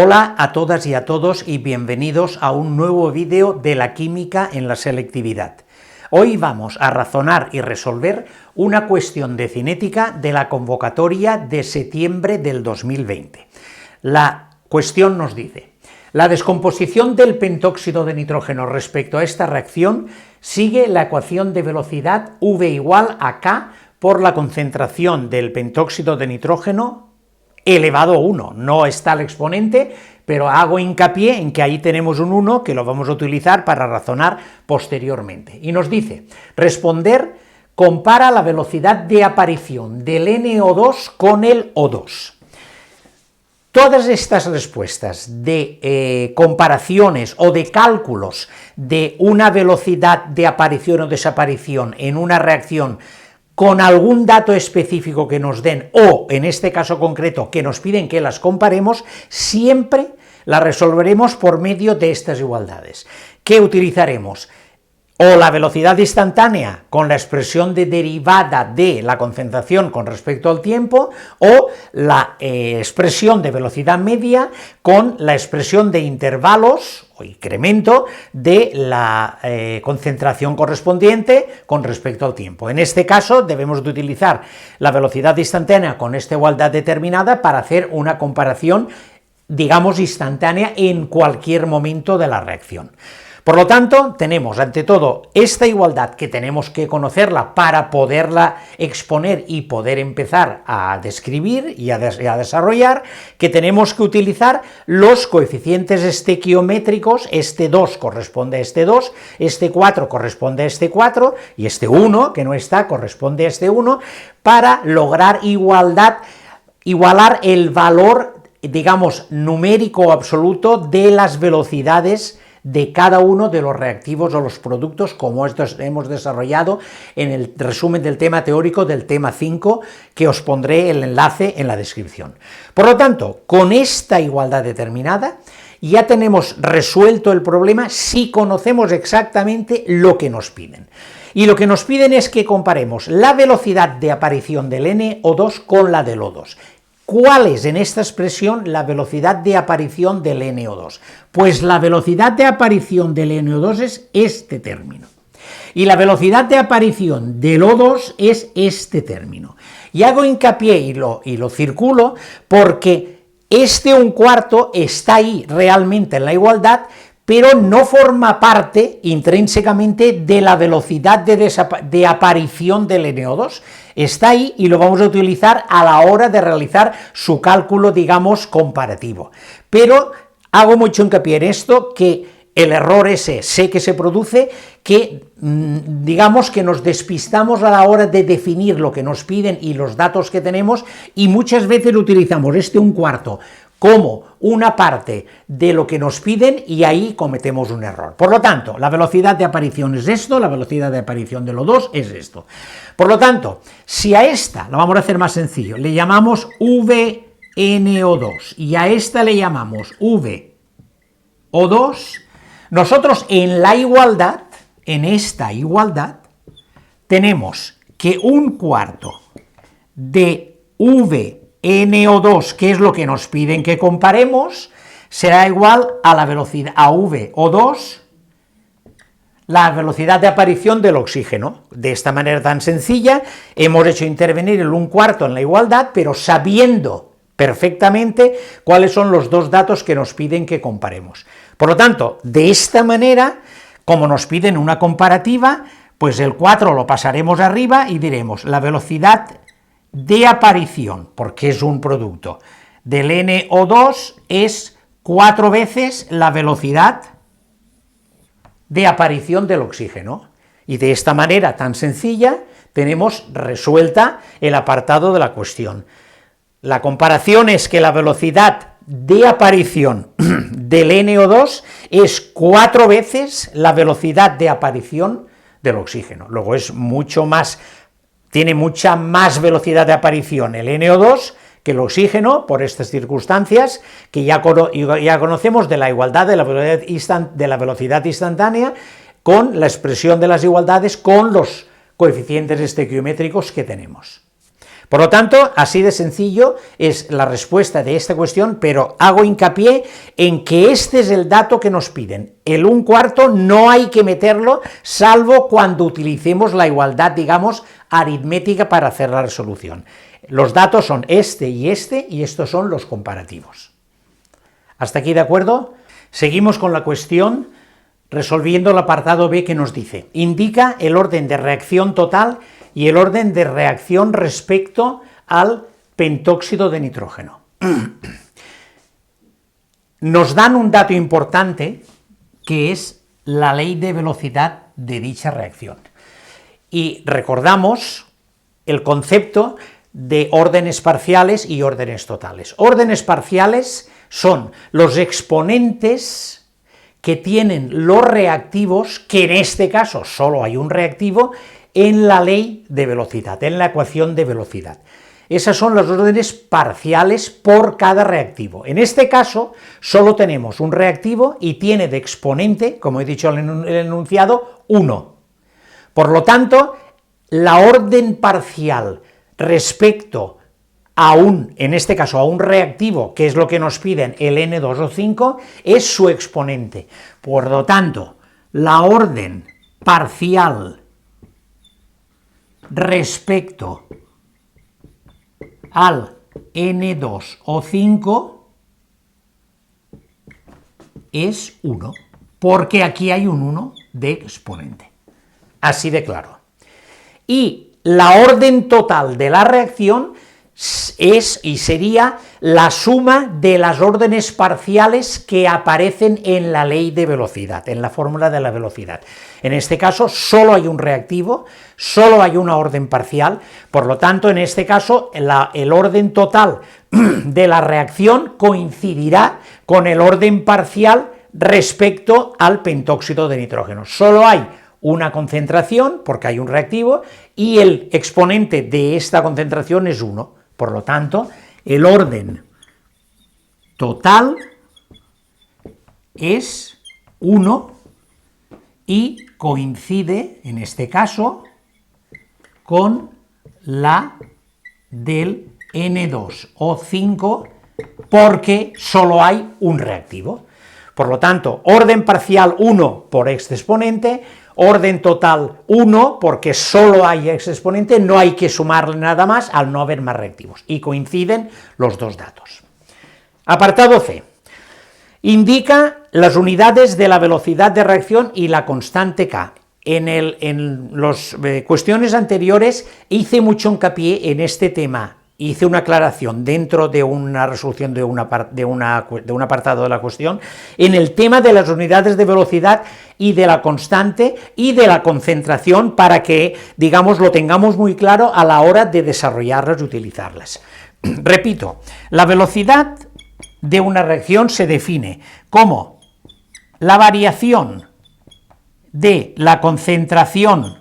Hola a todas y a todos y bienvenidos a un nuevo vídeo de la química en la selectividad. Hoy vamos a razonar y resolver una cuestión de cinética de la convocatoria de septiembre del 2020. La cuestión nos dice: la descomposición del pentóxido de nitrógeno respecto a esta reacción sigue la ecuación de velocidad V igual a K por la concentración del pentóxido de nitrógeno elevado a 1, no está el exponente, pero hago hincapié en que ahí tenemos un 1 que lo vamos a utilizar para razonar posteriormente. Y nos dice, responder, compara la velocidad de aparición del NO2 con el O2. Todas estas respuestas de comparaciones o de cálculos de una velocidad de aparición o desaparición en una reacción con algún dato específico que nos den, o en este caso concreto que nos piden que las comparemos, siempre las resolveremos por medio de estas igualdades. ¿Qué utilizaremos? O la velocidad instantánea con la expresión de derivada de la concentración con respecto al tiempo, o la expresión de velocidad media con la expresión de intervalos o incremento de la concentración correspondiente con respecto al tiempo. En este caso debemos de utilizar la velocidad instantánea con esta igualdad determinada para hacer una comparación, digamos, instantánea en cualquier momento de la reacción. Por lo tanto, tenemos ante todo esta igualdad que tenemos que conocerla para poderla exponer y poder empezar a describir y a desarrollar, que tenemos que utilizar los coeficientes estequiométricos. Este 2 corresponde a este 2, este 4 corresponde a este 4, y este 1, que no está, corresponde a este 1, para lograr igualar el valor, digamos, numérico absoluto de las velocidades de cada uno de los reactivos o los productos, como estos hemos desarrollado en el resumen del tema teórico del tema 5, que os pondré el enlace en la descripción. Por lo tanto, con esta igualdad determinada, ya tenemos resuelto el problema si conocemos exactamente lo que nos piden. Y lo que nos piden es que comparemos la velocidad de aparición del NO2 con la del O2. ¿Cuál es en esta expresión la velocidad de aparición del NO2? Pues la velocidad de aparición del NO2 es este término, y la velocidad de aparición del O2 es este término. Y hago hincapié y lo circulo porque este 1/4 está ahí realmente en la igualdad, pero no forma parte intrínsecamente de la velocidad de aparición del NO2, está ahí y lo vamos a utilizar a la hora de realizar su cálculo, digamos, comparativo. Pero hago mucho hincapié en esto, que el error ese sé que se produce, que digamos que nos despistamos a la hora de definir lo que nos piden y los datos que tenemos, y muchas veces utilizamos este 1/4 como una parte de lo que nos piden y ahí cometemos un error. Por lo tanto, la velocidad de aparición es esto, la velocidad de aparición del O2 es esto. Por lo tanto, si a esta, lo vamos a hacer más sencillo, le llamamos VNO2 y a esta le llamamos VO2, nosotros en la igualdad, en esta igualdad, tenemos que 1/4 de VNO2, que es lo que nos piden que comparemos, será igual a la velocidad, a VO2, la velocidad de aparición del oxígeno. De esta manera tan sencilla, hemos hecho intervenir el 1/4 en la igualdad, pero sabiendo perfectamente cuáles son los dos datos que nos piden que comparemos. Por lo tanto, de esta manera, como nos piden una comparativa, pues el 4 lo pasaremos arriba y diremos la velocidad de aparición, porque es un producto, del NO2 es 4 veces la velocidad de aparición del oxígeno, y de esta manera tan sencilla tenemos resuelta el apartado de la cuestión. La comparación es que la velocidad de aparición del NO2 es 4 veces la velocidad de aparición del oxígeno. Luego es mucho más, tiene mucha más velocidad de aparición el NO2 que el oxígeno, por estas circunstancias que ya conocemos de la igualdad de la velocidad instantánea, con la expresión de las igualdades, con los coeficientes estequiométricos que tenemos. Por lo tanto, así de sencillo es la respuesta de esta cuestión, pero hago hincapié en que este es el dato que nos piden. El 1/4 no hay que meterlo, salvo cuando utilicemos la igualdad, digamos, aritmética para hacer la resolución. Los datos son este, y estos son los comparativos. ¿Hasta aquí de acuerdo? Seguimos con la cuestión, resolviendo el apartado B que nos dice: indica el orden de reacción total y el orden de reacción respecto al pentóxido de nitrógeno. Nos dan un dato importante, que es la ley de velocidad de dicha reacción. Y recordamos el concepto de órdenes parciales y órdenes totales. Órdenes parciales son los exponentes que tienen los reactivos, que en este caso solo hay un reactivo, en la ley de velocidad, en la ecuación de velocidad. Esas son las órdenes parciales por cada reactivo. En este caso, solo tenemos un reactivo y tiene de exponente, como he dicho en el enunciado, 1. Por lo tanto, la orden parcial respecto a en este caso, a un reactivo, que es lo que nos piden, el N2 o 5, es su exponente. Por lo tanto, la orden parcial respecto al N2 o 5 es 1, porque aquí hay un 1 de exponente. Así de claro. Y la orden total de la reacción es y sería la suma de las órdenes parciales que aparecen en la ley de velocidad, en la fórmula de la velocidad. En este caso solo hay un reactivo, solo hay una orden parcial, por lo tanto en este caso el orden total de la reacción coincidirá con el orden parcial respecto al pentóxido de nitrógeno. Solo hay una concentración, porque hay un reactivo, y el exponente de esta concentración es 1. Por lo tanto, el orden total es 1 y coincide, en este caso, con la del N2 o 5, porque solo hay un reactivo. Por lo tanto, orden parcial 1 por este exponente, orden total 1, porque solo hay X exponente, no hay que sumarle nada más al no haber más reactivos, y coinciden los dos datos. Apartado C. Indica las unidades de la velocidad de reacción y la constante K. En las cuestiones anteriores hice mucho hincapié en este tema, hice una aclaración dentro de una resolución de un apartado de la cuestión, en el tema de las unidades de velocidad y de la constante y de la concentración, para que, digamos, lo tengamos muy claro a la hora de desarrollarlas y utilizarlas. Repito, la velocidad de una reacción se define como la variación de la concentración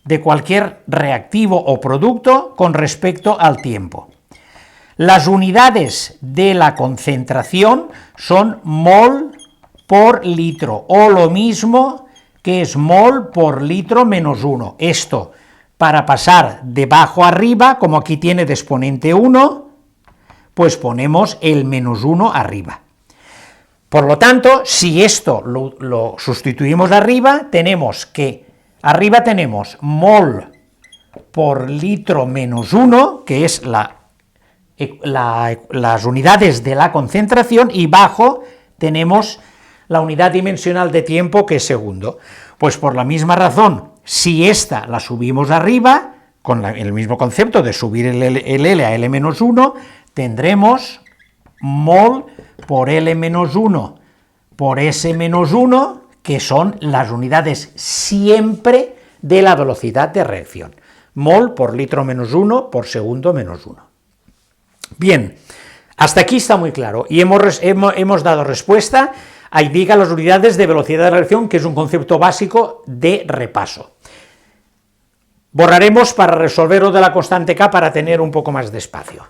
de cualquier reactivo o producto con respecto al tiempo. Las unidades de la concentración son mol por litro, o lo mismo que es mol por litro menos 1. Esto, para pasar de abajo a arriba, como aquí tiene de exponente 1, pues ponemos el menos 1 arriba. Por lo tanto, si esto lo sustituimos arriba, tenemos que arriba tenemos mol por litro menos 1, que es las unidades de la concentración, y abajo tenemos la unidad dimensional de tiempo, que es segundo. Pues por la misma razón, si esta la subimos arriba, con el mismo concepto de subir el L a L menos 1, tendremos mol por L menos 1 por S menos 1, que son las unidades siempre de la velocidad de reacción. Mol por litro menos 1 por segundo menos 1. Bien, hasta aquí está muy claro, y hemos dado respuesta a indica las unidades de velocidad de reacción, que es un concepto básico de repaso. Borraremos para resolver lo de la constante K para tener un poco más de espacio.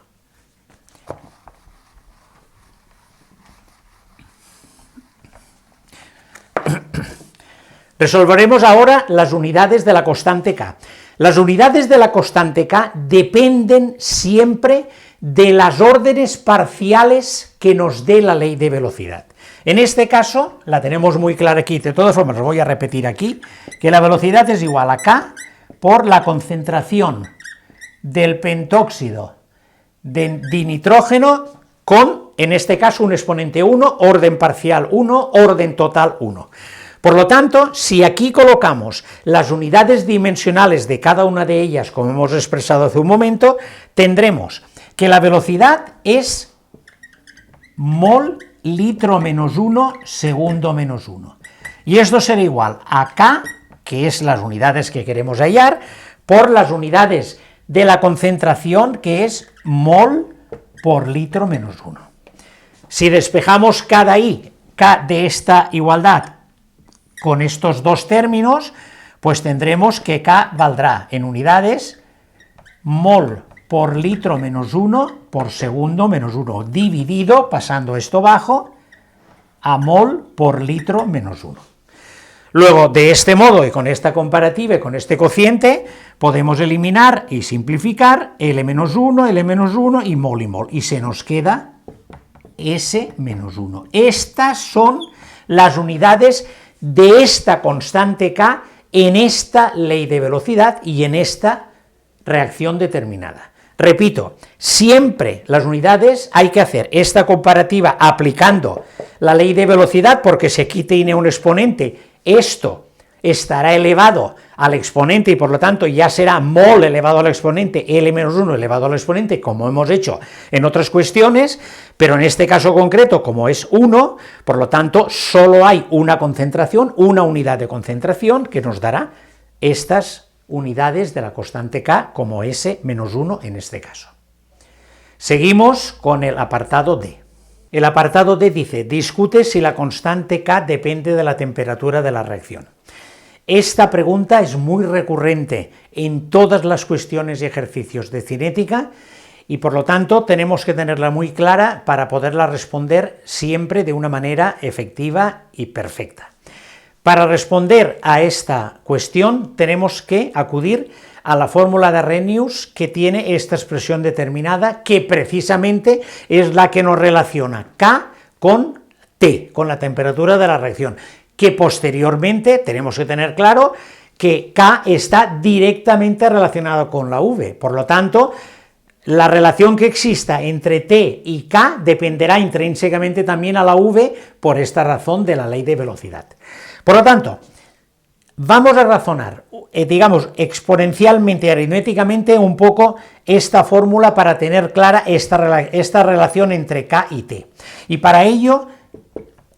Resolveremos ahora las unidades de la constante K. Las unidades de la constante k dependen siempre de las órdenes parciales que nos dé la ley de velocidad. En este caso, la tenemos muy clara aquí, de todas formas, lo voy a repetir aquí, que la velocidad es igual a k por la concentración del pentóxido de dinitrógeno con, en este caso, un exponente 1, orden parcial 1, orden total 1. Por lo tanto, si aquí colocamos las unidades dimensionales de cada una de ellas, como hemos expresado hace un momento, tendremos que la velocidad es mol litro menos 1, segundo menos 1. Y esto será igual a K, que es las unidades que queremos hallar, por las unidades de la concentración, que es mol por litro menos 1. Si despejamos K de ahí, K de esta igualdad, con estos dos términos, pues tendremos que K valdrá en unidades mol por litro menos 1 por segundo menos 1, dividido, pasando esto bajo, a mol por litro menos 1. Luego, de este modo, y con esta comparativa y con este cociente, podemos eliminar y simplificar L-1, L-1 y mol, y se nos queda S-1. Estas son las unidades de esta constante K en esta ley de velocidad y en esta reacción determinada. Repito, siempre las unidades hay que hacer esta comparativa aplicando la ley de velocidad, porque si aquí tiene un exponente, esto estará elevado al exponente y por lo tanto ya será mol elevado al exponente, L-1 elevado al exponente, como hemos hecho en otras cuestiones, pero en este caso concreto, como es 1, por lo tanto solo hay una concentración, una unidad de concentración que nos dará estas unidades de la constante K como S-1 en este caso. Seguimos con el apartado D. El apartado D dice, discute si la constante K depende de la temperatura de la reacción. Esta pregunta es muy recurrente en todas las cuestiones y ejercicios de cinética y por lo tanto tenemos que tenerla muy clara para poderla responder siempre de una manera efectiva y perfecta. Para responder a esta cuestión tenemos que acudir a la fórmula de Arrhenius, que tiene esta expresión determinada, que precisamente es la que nos relaciona K con T, con la temperatura de la reacción, que posteriormente tenemos que tener claro que K está directamente relacionado con la V, por lo tanto, la relación que exista entre T y K dependerá intrínsecamente también a la V por esta razón de la ley de velocidad. Por lo tanto, vamos a razonar, digamos, exponencialmente, aritméticamente, un poco esta fórmula para tener clara esta relación entre K y T. Y para ello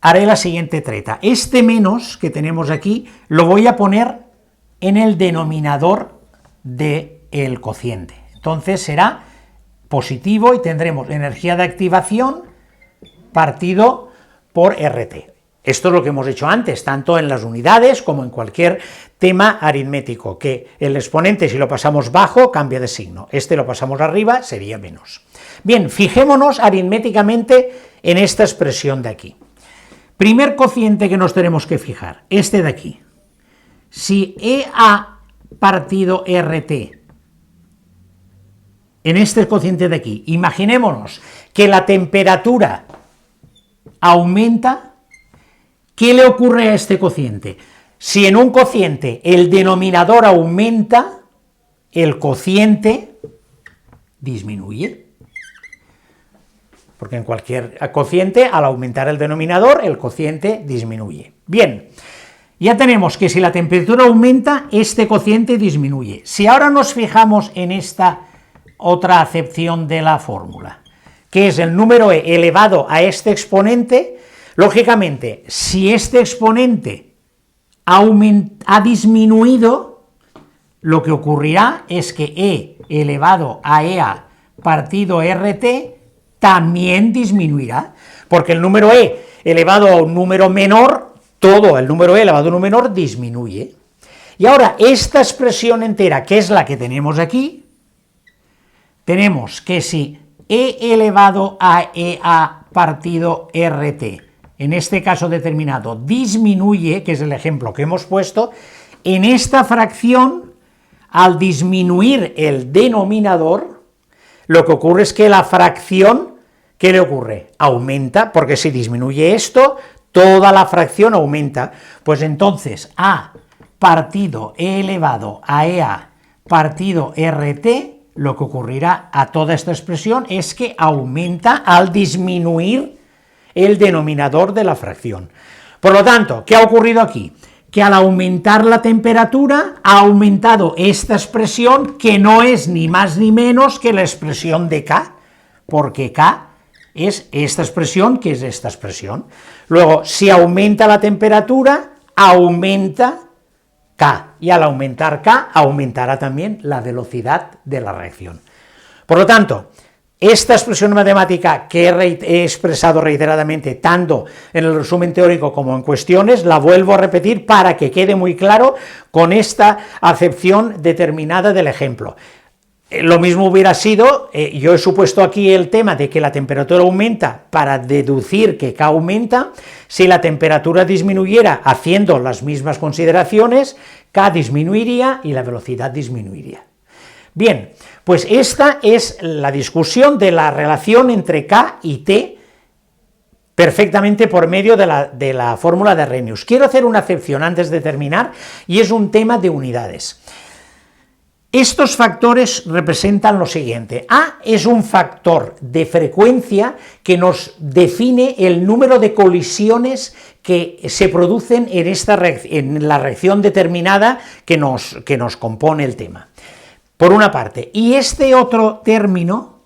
haré la siguiente treta. Este menos que tenemos aquí lo voy a poner en el denominador del cociente. Entonces será positivo y tendremos energía de activación partido por RT. Esto es lo que hemos hecho antes, tanto en las unidades como en cualquier tema aritmético, que el exponente, si lo pasamos bajo, cambia de signo, este lo pasamos arriba, sería menos. Bien, fijémonos aritméticamente en esta expresión de aquí. Primer cociente que nos tenemos que fijar, este de aquí. Si EA partido RT, en este cociente de aquí, imaginémonos que la temperatura aumenta, ¿qué le ocurre a este cociente? Si en un cociente el denominador aumenta, el cociente disminuye. Porque en cualquier cociente, al aumentar el denominador, el cociente disminuye. Bien, ya tenemos que si la temperatura aumenta, este cociente disminuye. Si ahora nos fijamos en esta otra acepción de la fórmula, que es el número e elevado a este exponente, lógicamente, si este exponente ha disminuido, lo que ocurrirá es que E elevado a EA partido RT también disminuirá, porque el número E elevado a un número menor, todo el número E elevado a un número menor disminuye. Y ahora, esta expresión entera, que es la que tenemos aquí, tenemos que si E elevado a EA partido RT, en este caso determinado, disminuye, que es el ejemplo que hemos puesto, en esta fracción al disminuir el denominador, lo que ocurre es que la fracción, ¿qué le ocurre? Aumenta, porque si disminuye esto, toda la fracción aumenta. Pues entonces a partido e elevado a EA partido RT, lo que ocurrirá a toda esta expresión es que aumenta al disminuir el denominador de la fracción. Por lo tanto, ¿qué ha ocurrido aquí? Que al aumentar la temperatura ha aumentado esta expresión, que no es ni más ni menos que la expresión de K, porque K es esta expresión, que es esta expresión. Luego, si aumenta la temperatura, aumenta K, y al aumentar K, aumentará también la velocidad de la reacción. Por lo tanto, esta expresión matemática que he expresado reiteradamente, tanto en el resumen teórico como en cuestiones, la vuelvo a repetir para que quede muy claro con esta acepción determinada del ejemplo. Lo mismo hubiera sido, yo he supuesto aquí el tema de que la temperatura aumenta para deducir que K aumenta. Si la temperatura disminuyera haciendo las mismas consideraciones, K disminuiría y la velocidad disminuiría. Bien, pues esta es la discusión de la relación entre K y T, perfectamente por medio de la fórmula de Arrhenius. Quiero hacer una acepción antes de terminar, y es un tema de unidades. Estos factores representan lo siguiente: A es un factor de frecuencia que nos define el número de colisiones que se producen en la reacción determinada que nos compone el tema, por una parte. Y este otro término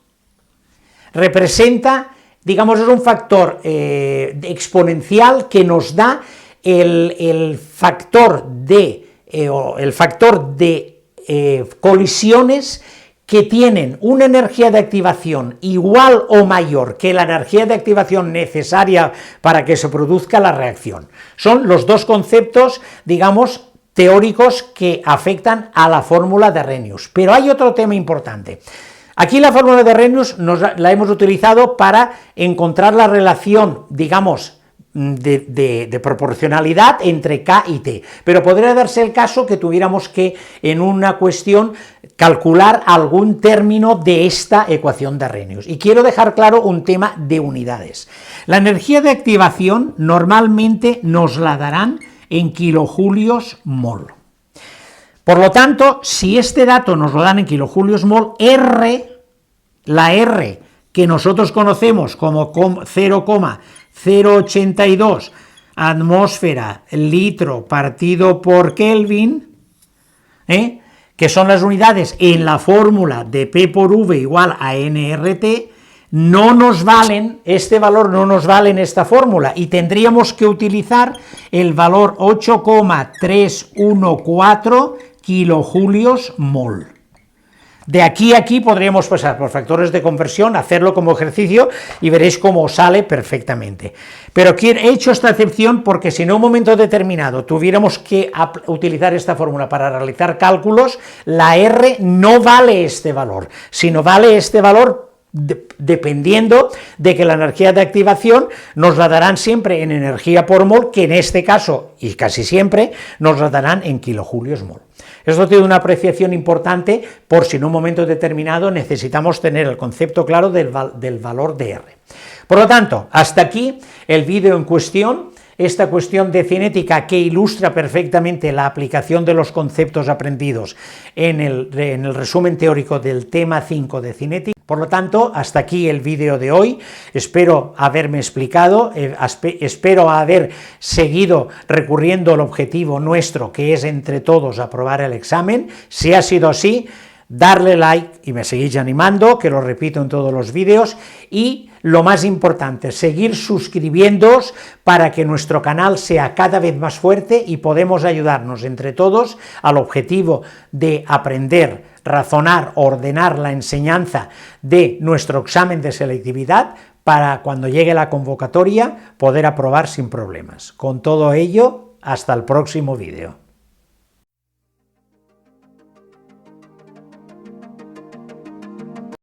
representa, digamos, es un factor exponencial que nos da el factor de colisiones que tienen una energía de activación igual o mayor que la energía de activación necesaria para que se produzca la reacción. Son los dos conceptos, digamos, teóricos que afectan a la fórmula de Arrhenius. Pero hay otro tema importante. Aquí la fórmula de Arrhenius la hemos utilizado para encontrar la relación, digamos, de proporcionalidad entre K y T, pero podría darse el caso que tuviéramos que, en una cuestión, calcular algún término de esta ecuación de Arrhenius. Y quiero dejar claro un tema de unidades. La energía de activación normalmente nos la darán en kilojulios mol. Por lo tanto, si este dato nos lo dan en kilojulios mol, la R que nosotros conocemos como 0,082 atmósfera litro partido por Kelvin, que son las unidades en la fórmula de P por V igual a nRT, no nos valen, este valor no nos vale en esta fórmula, y tendríamos que utilizar el valor 8,314 kilojulios mol. De aquí a aquí podríamos pasar por factores de conversión, hacerlo como ejercicio y veréis cómo sale perfectamente. Pero he hecho esta excepción porque si en un momento determinado tuviéramos que utilizar esta fórmula para realizar cálculos, la R no vale este valor, sino vale este valor dependiendo de que la energía de activación nos la darán siempre en energía por mol, que en este caso, y casi siempre, nos la darán en kilojulios mol. Esto tiene una apreciación importante por si en un momento determinado necesitamos tener el concepto claro del valor de R. Por lo tanto, hasta aquí el vídeo en cuestión, esta cuestión de cinética que ilustra perfectamente la aplicación de los conceptos aprendidos en el resumen teórico del tema 5 de cinética. Por lo tanto, hasta aquí el vídeo de hoy. Espero haberme explicado, espero haber seguido recurriendo al objetivo nuestro, que es entre todos aprobar el examen. Si ha sido así, darle like y me seguís animando, que lo repito en todos los vídeos, y lo más importante, seguir suscribiéndoos para que nuestro canal sea cada vez más fuerte y podemos ayudarnos entre todos al objetivo de aprender, razonar, ordenar la enseñanza de nuestro examen de selectividad para cuando llegue la convocatoria poder aprobar sin problemas. Con todo ello, hasta el próximo vídeo.